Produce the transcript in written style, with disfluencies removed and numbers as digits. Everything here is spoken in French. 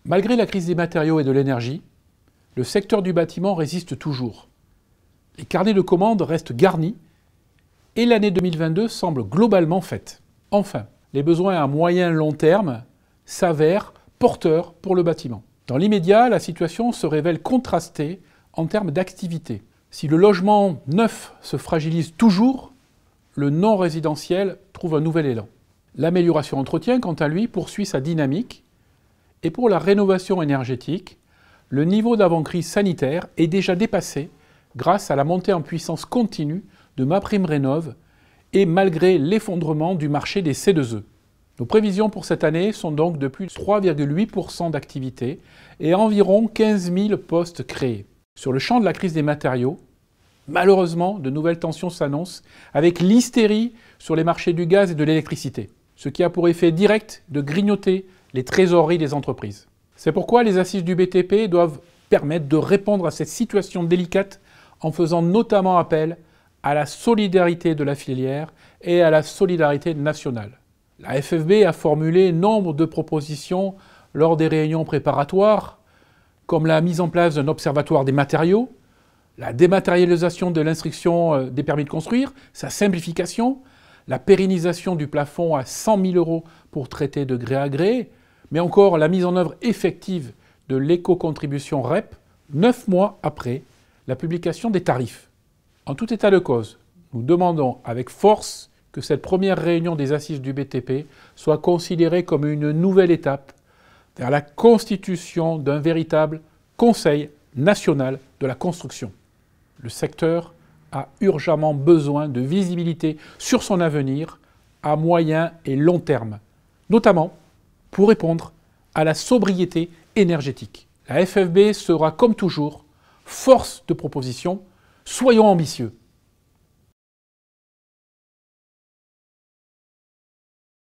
Malgré la crise des matériaux et de l'énergie, le secteur du bâtiment résiste toujours. Les carnets de commandes restent garnis et l'année 2022 semble globalement faite. Enfin, les besoins à moyen long terme s'avèrent porteurs pour le bâtiment. Dans l'immédiat, la situation se révèle contrastée en termes d'activité. Si le logement neuf se fragilise toujours, le non résidentiel trouve un nouvel élan. L'amélioration entretien, quant à lui, poursuit sa dynamique. Et pour la rénovation énergétique, le niveau d'avant-crise sanitaire est déjà dépassé grâce à la montée en puissance continue de MaPrimeRénov' et malgré l'effondrement du marché des C2E. Nos prévisions pour cette année sont donc de plus de 3,8% d'activité et environ 15 000 postes créés. Sur le champ de la crise des matériaux, malheureusement, de nouvelles tensions s'annoncent avec l'hystérie sur les marchés du gaz et de l'électricité, ce qui a pour effet direct de grignoter les trésoreries des entreprises. C'est pourquoi les assises du BTP doivent permettre de répondre à cette situation délicate en faisant notamment appel à la solidarité de la filière et à la solidarité nationale. La FFB a formulé nombre de propositions lors des réunions préparatoires, comme la mise en place d'un observatoire des matériaux, la dématérialisation de l'instruction des permis de construire, sa simplification, la pérennisation du plafond à 100 000 € pour traiter de gré à gré, mais encore la mise en œuvre effective de l'éco-contribution REP, 9 mois après la publication des tarifs. En tout état de cause, nous demandons avec force que cette première réunion des assises du BTP soit considérée comme une nouvelle étape vers la constitution d'un véritable Conseil national de la construction. Le secteur a urgemment besoin de visibilité sur son avenir à moyen et long terme, notamment pour répondre à la sobriété énergétique. La FFB sera comme toujours force de proposition. Soyons ambitieux.